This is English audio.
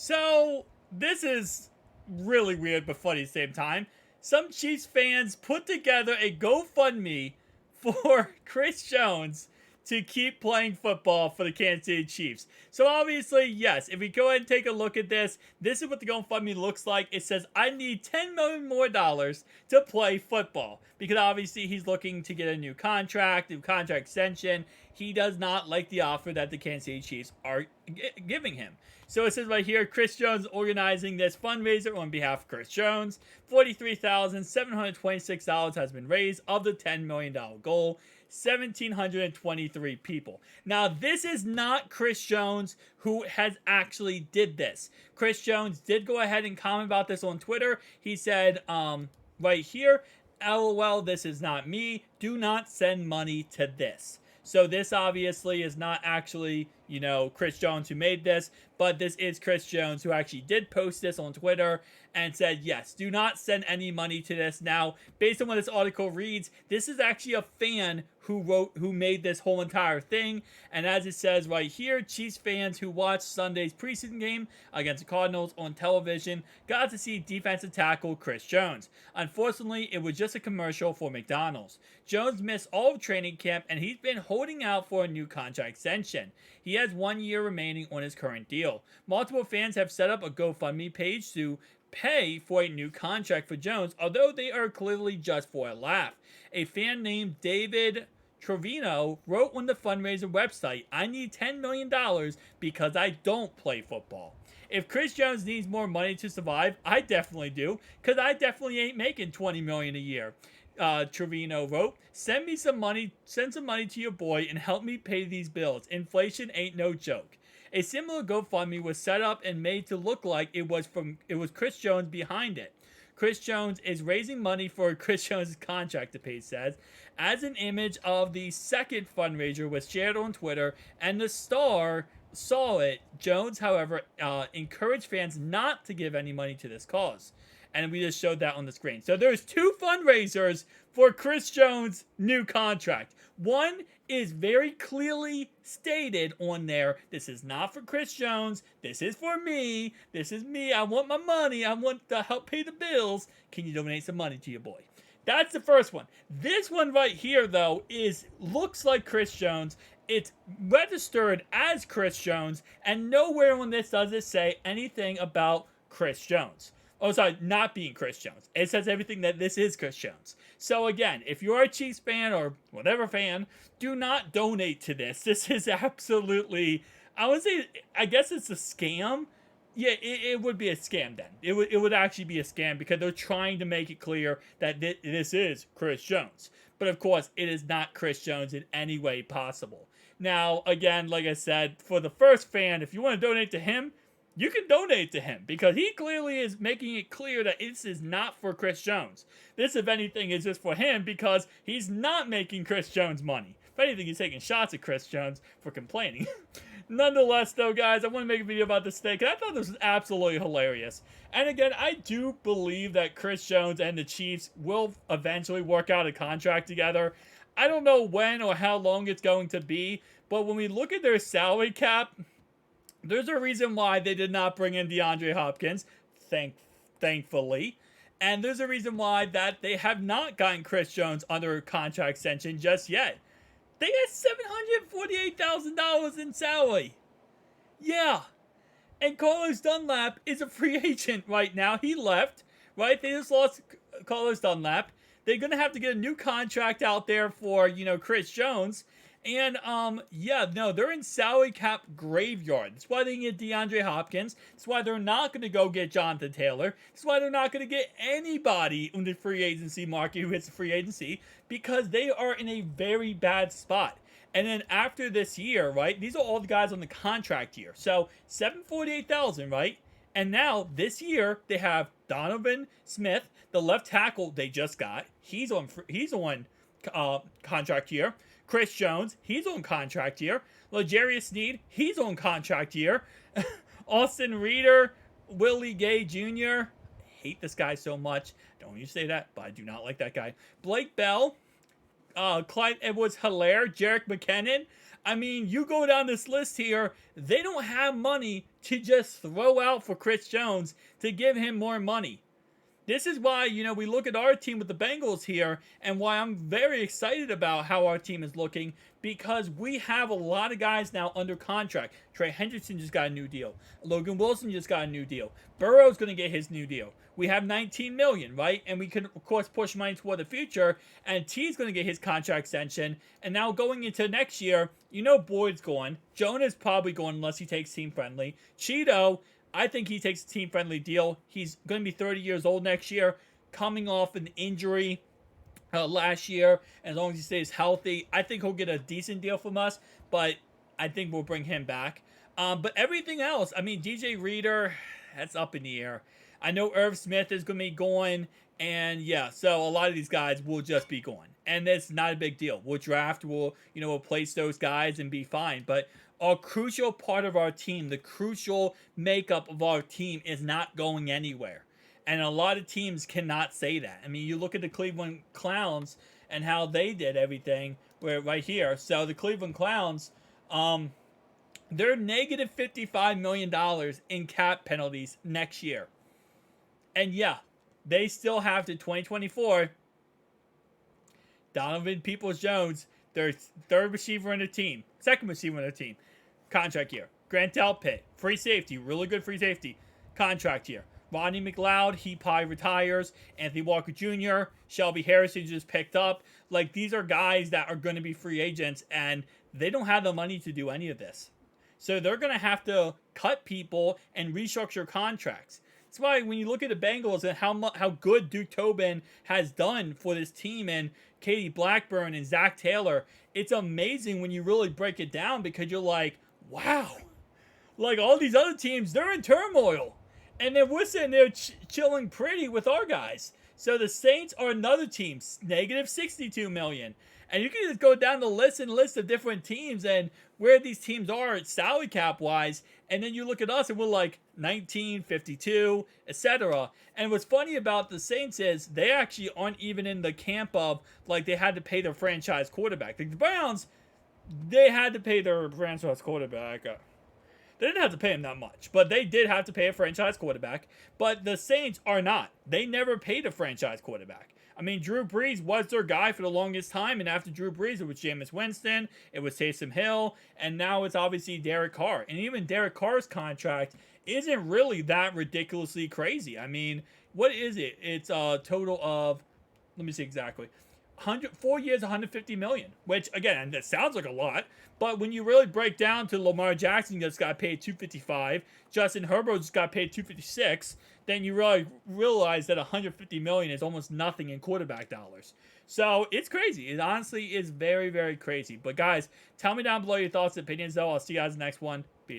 So, this is really weird but funny at the same time. Some Chiefs fans put together a GoFundMe for Chris Jones to keep playing football for the Kansas City Chiefs. So obviously, yes, if we go ahead and take a look at this, this is what the GoFundMe looks like. It says, I need $10 million more to play football. Because obviously he's looking to get a new contract extension. He does not like the offer that the Kansas City Chiefs are giving him. So it says right here, Chris Jones organizing this fundraiser on behalf of Chris Jones. $43,726 has been raised of the $10 million goal. 1,723 people. Now, this is not Chris Jones who has actually did this. Chris Jones did go ahead and comment about this on Twitter. He said, right here, LOL, this is not me. Do not send money to this. So this obviously is not actually, Chris Jones who made this, but this is Chris Jones who actually did post this on Twitter and said, yes, do not send any money to this. Now, based on what this article reads, this is actually a fan who made this whole entire thing. And as it says right here, Chiefs fans who watched Sunday's preseason game against the Cardinals on television got to see defensive tackle Chris Jones. Unfortunately, it was just a commercial for McDonald's. Jones missed all of training camp and he's been holding out for a new contract extension. He has 1 year remaining on his current deal. Multiple fans have set up a GoFundMe page to pay for a new contract for Jones, although they are clearly just for a laugh. A fan named David Trevino wrote on the fundraiser website, I need $10 million because I don't play football. If Chris Jones needs more money to survive, I definitely do, because I definitely ain't making $20 million a year. Trevino wrote, send some money to your boy and help me pay these bills. Inflation ain't no joke. A similar GoFundMe was set up and made to look like it was Chris Jones behind it. Chris Jones is raising money for Chris Jones' contract, the page says. As an image of the second fundraiser was shared on Twitter, and the Star saw it, Jones, however, encouraged fans not to give any money to this cause. And we just showed that on the screen. So there's two fundraisers for Chris Jones' new contract. One is very clearly stated on there. This is not for Chris Jones. This is for me. This is me. I want my money. I want to help pay the bills. Can you donate some money to your boy? That's the first one. This one right here, though, looks like Chris Jones. It's registered as Chris Jones, and nowhere on this does it say anything about Chris Jones. Oh, sorry, not being Chris Jones. It says everything that this is Chris Jones. So again, if you're a Chiefs fan or whatever fan, do not donate to this. This is absolutely, I guess it's a scam. Yeah, it would be a scam then. It would actually be a scam because they're trying to make it clear that this is Chris Jones. But of course, it is not Chris Jones in any way possible. Now, again, like I said, for the first fan, if you want to donate to him, you can donate to him because he clearly is making it clear that this is not for Chris Jones. This, if anything, is just for him because he's not making Chris Jones money. If anything, he's taking shots at Chris Jones for complaining. Nonetheless, though, guys, I want to make a video about this today because I thought this was absolutely hilarious. And again, I do believe that Chris Jones and the Chiefs will eventually work out a contract together. I don't know when or how long it's going to be, but when we look at their salary cap, there's a reason why they did not bring in DeAndre Hopkins, thankfully. And there's a reason why that they have not gotten Chris Jones under a contract extension just yet. They got $748,000 in salary. Yeah. And Carlos Dunlap is a free agent right now. He left, right? They just lost Carlos Dunlap. They're going to have to get a new contract out there for, Chris Jones. And, they're in salary cap graveyard. That's why they can get DeAndre Hopkins. That's why they're not going to go get Jonathan Taylor. That's why they're not going to get anybody in the free agency market who hits the free agency because they are in a very bad spot. And then after this year, right, these are all the guys on the contract year. So, $748,000, right? And now, this year, they have Donovan Smith, the left tackle they just got. He's on contract year. Chris Jones, he's on contract year. L'Jarius Sneed, he's on contract year. Austin Reeder, Willie Gay Jr. I hate this guy so much. Don't you say that, but I do not like that guy. Blake Bell, Clyde Edwards-Helaire, Jerick McKinnon. I mean, you go down this list here, they don't have money to just throw out for Chris Jones to give him more money. This is why, we look at our team with the Bengals here and why I'm very excited about how our team is looking, because we have a lot of guys now under contract. Trey Hendrickson just got a new deal. Logan Wilson just got a new deal. Burrow's going to get his new deal. We have $19 million, right? And we can, of course, push money toward the future. And T's going to get his contract extension. And now going into next year, Boyd's going. Jonah's probably going unless he takes team friendly. Cheeto, I think he takes a team-friendly deal. He's going to be 30 years old next year, coming off an injury last year. As long as he stays healthy, I think he'll get a decent deal from us, but I think we'll bring him back. But everything else, I mean, DJ Reader, that's up in the air. I know Irv Smith is going to be going, and yeah, so a lot of these guys will just be going. And it's not a big deal. We'll draft, we'll replace those guys and be fine. But a crucial part of our team, the crucial makeup of our team is not going anywhere. And a lot of teams cannot say that. I mean, you look at the Cleveland Clowns and how they did everything right here. So the Cleveland Clowns, they're negative $55 million in cap penalties next year. And yeah, they still have to 2024. Donovan Peoples-Jones, their third receiver in the team, second receiver in the team, contract year. Grant Delpit, free safety, really good free safety, contract year. Rodney McLeod, he probably retires. Anthony Walker Jr., Shelby Harrison just picked up. Like, these are guys that are going to be free agents, and they don't have the money to do any of this. So they're going to have to cut people and restructure contracts. That's why when you look at the Bengals and how good Duke Tobin has done for this team, and Katie Blackburn and Zach Taylor, it's amazing when you really break it down, because you're like, wow. Like, all these other teams, they're in turmoil. And then we're sitting there chilling pretty with our guys. So the Saints are another team, negative $62 million. And you can just go down the list of different teams and where these teams are salary cap wise. And then you look at us and we're like 19, 52, etc. And what's funny about the Saints is they actually aren't even in the camp of like they had to pay their franchise quarterback. Like the Browns, they had to pay their franchise quarterback. They didn't have to pay him that much, but they did have to pay a franchise quarterback. But the Saints are not. They never paid a franchise quarterback. I mean, Drew Brees was their guy for the longest time, and after Drew Brees, it was Jameis Winston, it was Taysom Hill, and now it's obviously Derek Carr. And even Derek Carr's contract isn't really that ridiculously crazy. I mean, what is it? It's a total of, let me see exactly, 4 years, $150 million, which, again, that sounds like a lot, but when you really break down to Lamar Jackson just got paid $255, Justin Herbert just got paid $256, then you really realize that $150 million is almost nothing in quarterback dollars. So it's crazy. It honestly is very, very crazy. But guys, tell me down below your thoughts and opinions, though. I'll see you guys in the next one.